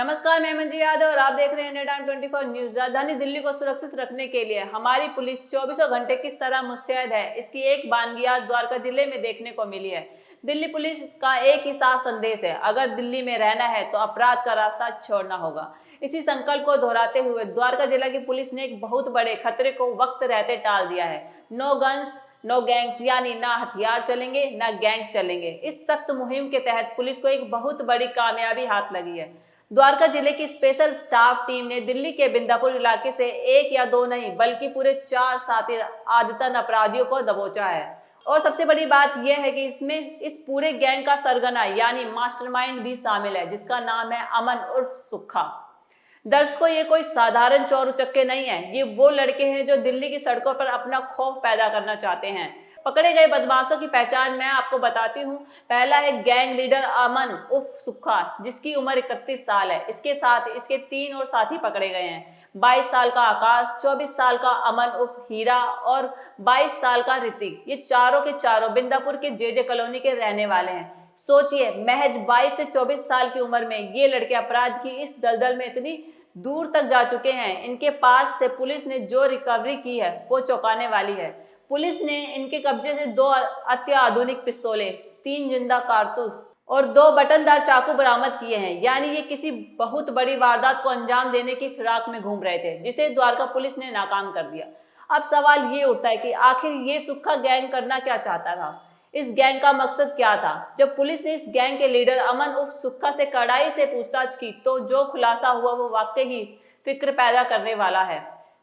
नमस्कार, मैं मंजू यादव और आप देख रहे हैं इंडिया टाइम 24 न्यूज। राजधानी दिल्ली को सुरक्षित रखने के लिए हमारी पुलिस 24 घंटे किस तरह मुस्तैद है, इसकी एक बानगी आज द्वारका जिले में देखने को मिली है। दिल्ली पुलिस का एक ही साफ संदेश है, अगर दिल्ली में रहना है तो अपराध का रास्ता छोड़ना होगा। इसी संकल्प को दोहराते हुए द्वारका जिला की पुलिस ने एक बहुत बड़े खतरे को वक्त रहते टाल दिया है। नो गन्स नो गैंग्स, यानी ना हथियार चलेंगे ना गैंग चलेंगे। इस सख्त मुहिम के तहत पुलिस को एक बहुत बड़ी कामयाबी हाथ लगी है। द्वारका जिले की स्पेशल स्टाफ टीम ने दिल्ली के बिंदापुर इलाके से एक या दो नहीं बल्कि पूरे 4 साथी आदतन अपराधियों को दबोचा है। और सबसे बड़ी बात यह है कि इसमें इस पूरे गैंग का सरगना यानी मास्टरमाइंड भी शामिल है, जिसका नाम है अमन उर्फ सुक्खा। दर्शकों, ये कोई साधारण चोर उचक्के नहीं है, ये वो लड़के हैं जो दिल्ली की सड़कों पर अपना खौफ पैदा करना चाहते हैं। पकड़े गए बदमाशों की पहचान मैं आपको बताती हूँ। पहला है गैंग लीडर अमन उर्फ सुक्खा, जिसकी उम्र 31 साल है। इसके साथ इसके 3 और साथी पकड़े गए हैं। 22 साल का आकाश, 24 साल का अमन उर्फ हीरा और 22 साल का ऋतिक। ये चारों के चारों बिंदापुर के जेजे कॉलोनी के रहने वाले हैं। सोचिए, महज 22 से 24 साल की उम्र में ये लड़के अपराध की इस दलदल में इतनी दूर तक जा चुके हैं। इनके पास से पुलिस ने जो रिकवरी की है वो चौंकाने वाली है। पुलिस ने इनके कब्जे से 2 अत्याधुनिक पिस्तौलें, 3 जिंदा कारतूस और 2 बटनदार चाकू बरामद किए हैं। यानी ये किसी बहुत बड़ी वारदात को अंजाम देने की फिराक में घूम रहे थे, जिसे द्वारका पुलिस ने नाकाम कर दिया। अब सवाल ये उठता है कि आखिर ये सुक्खा गैंग करना क्या चाहता था, इस गैंग का मकसद क्या था। जब पुलिस ने इस गैंग के लीडर अमन उर्फ सुक्खा से कड़ाई से पूछताछ की तो जो खुलासा हुआ वो वाकई ही फिक्र पैदा करने वाला है।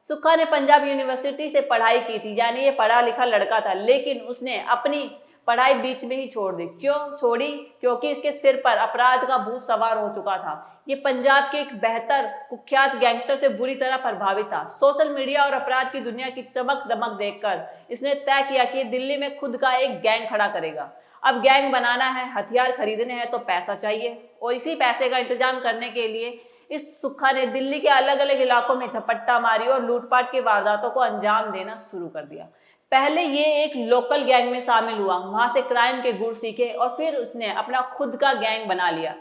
सुक्खा ने पंजाब यूनिवर्सिटी से पढ़ाई की थी, यानी ये पढ़ा लिखा लड़का था, लेकिन उसने अपनी पढ़ाई बीच में ही छोड़ दी। क्यों छोड़ी? क्योंकि इसके सिर पर अपराध का भूत सवार हो चुका था। ये पंजाब के एक बेहतर कुख्यात गैंगस्टर से बुरी तरह प्रभावित था। सोशल मीडिया और अपराध की दुनिया की चमक दमक देखकर इसने तय किया कि दिल्ली में खुद का एक गैंग खड़ा करेगा। अब गैंग बनाना है, हथियार खरीदने हैं तो पैसा चाहिए, और इसी पैसे का इंतजाम करने के लिए इस सुक्खा ने दिल्ली के अलग अलग इलाकों में झपट्टा मारी और लूटपाट की वारदातों को अंजाम देना शुरू कर दिया। पहले ये एक लोकल गैंग में शामिल हुआ, वहां से क्राइम के गुर सीखे और फिर उसने अपना खुद का गैंग बना लिया।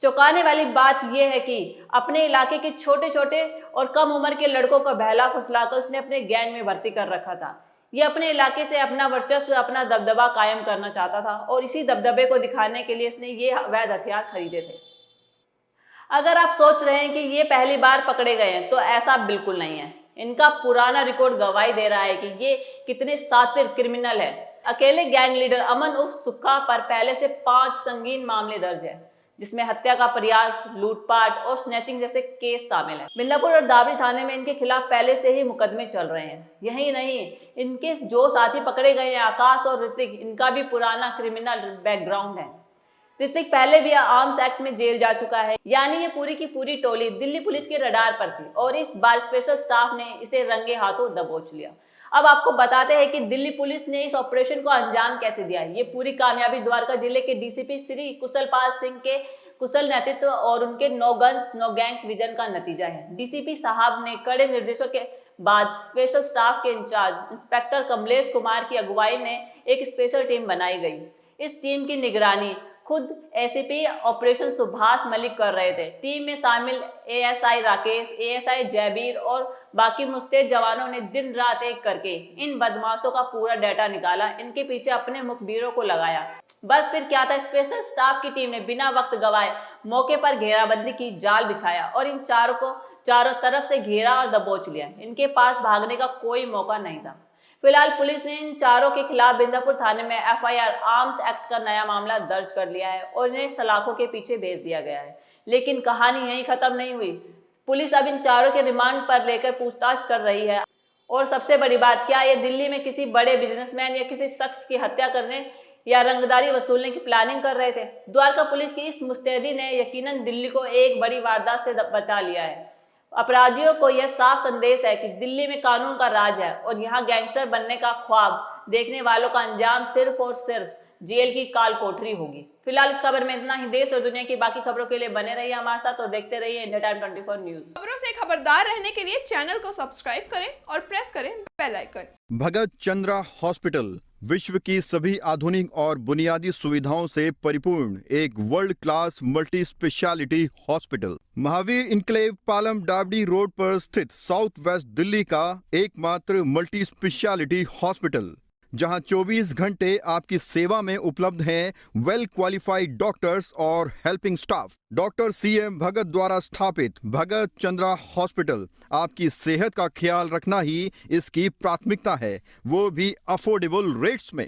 चौंकाने वाली बात यह है कि अपने इलाके के छोटे छोटे और कम उम्र के लड़कों को बहला फुसलाकर उसने अपने गैंग में भर्ती कर रखा था। ये अपने इलाके से अपना वर्चस्व, अपना दबदबा कायम करना चाहता था, और इसी दबदबे को दिखाने के लिए इसने ये अवैध हथियार खरीदे थे। अगर आप सोच रहे हैं कि ये पहली बार पकड़े गए हैं, तो ऐसा बिल्कुल नहीं है। इनका पुराना रिकॉर्ड गवाही दे रहा है कि ये कितने शातिर क्रिमिनल है। अकेले गैंग लीडर अमन उर्फ सुक्खा पर पहले से 5 संगीन मामले दर्ज है, जिसमें हत्या का प्रयास, लूटपाट और स्नैचिंग जैसे केस शामिल हैं। बिंदापुर और दाबरी थाने में इनके खिलाफ पहले से ही मुकदमे चल रहे हैं। यही नहीं, इनके जो साथी पकड़े गए हैं आकाश और ऋतिक, इनका भी पुराना क्रिमिनल बैकग्राउंड है। ऋतिक पहले भी आर्म्स एक्ट में जेल जा चुका है, यानी ये पूरी की पूरी टोली दिल्ली पुलिस के रडार पर थी, और इस बार स्पेशल स्टाफ ने इसे रंगे हाथों दबोच लिया। अब आपको बताते हैं कि दिल्ली पुलिस ने इस ऑपरेशन को अंजाम कैसे दिया। ये पूरी कामयाबी द्वारका जिले के डीसीपी श्री कुशलपाल सिंह के कुशल नेतृत्व और उनके no guns no gangs vision का नतीजा है। डीसीपी साहब ने कड़े निर्देशों के बाद स्पेशल स्टाफ के इंचार्ज इंस्पेक्टर कमलेश कुमार की अगुवाई में एक स्पेशल टीम बनाई गई। इस टीम की निगरानी खुद एसीपी ऑपरेशन सुभाष मलिक कर रहे थे। टीम में शामिल एएसआई राकेश, एएसआई जयबीर और बाकी मुस्तैद जवानों ने दिन रात एक करके इन बदमाशों का पूरा डाटा निकाला, इनके पीछे अपने मुखबिरों को लगाया। बस फिर क्या था, स्पेशल स्टाफ की टीम ने बिना वक्त गवाए मौके पर घेराबंदी की, जाल बिछाया और इन चारों को चारों तरफ से घेरा और दबोच लिया। इनके पास भागने का कोई मौका नहीं था। फिलहाल पुलिस ने इन चारों के खिलाफ बिंदापुर थाने में एफआईआर आर्म्स एक्ट का नया मामला दर्ज कर लिया है और इन्हें सलाखों के पीछे भेज दिया गया है। लेकिन कहानी यहीं खत्म नहीं हुई। पुलिस अब इन चारों के रिमांड पर लेकर पूछताछ कर रही है। और सबसे बड़ी बात, क्या ये दिल्ली में किसी बड़े बिजनेसमैन या किसी शख्स की हत्या करने या रंगदारी वसूलने की प्लानिंग कर रहे थे? द्वारका पुलिस की इस मुस्तैदी ने यकीनन दिल्ली को एक बड़ी वारदात से बचा लिया है। अपराधियों को यह साफ संदेश है कि दिल्ली में कानून का राज है, और यहाँ गैंगस्टर बनने का ख्वाब देखने वालों का अंजाम सिर्फ और सिर्फ जेल की काल कोठरी होगी। फिलहाल इस खबर में इतना ही। देश और दुनिया की बाकी खबरों के लिए बने रहिए हमारे साथ और देखते रहिए इंडिया टाइम 24 न्यूज। खबरों से खबरदार रहने के लिए चैनल को सब्सक्राइब करें और प्रेस करें बेल आइकन। भगत चंद्रा हॉस्पिटल, विश्व की सभी आधुनिक और बुनियादी सुविधाओं से परिपूर्ण एक world class multi speciality hospital. Mahavir enclave Palam डावडी रोड पर स्थित साउथ वेस्ट दिल्ली का एकमात्र मल्टी स्पेशलिटी हॉस्पिटल, जहां 24 घंटे आपकी सेवा में उपलब्ध हैं वेल क्वालिफाइड डॉक्टर्स और हेल्पिंग स्टाफ। डॉक्टर CM भगत द्वारा स्थापित भगत चंद्रा हॉस्पिटल आपकी सेहत का ख्याल रखना ही इसकी प्राथमिकता है, वो भी अफोर्डेबल रेट्स में।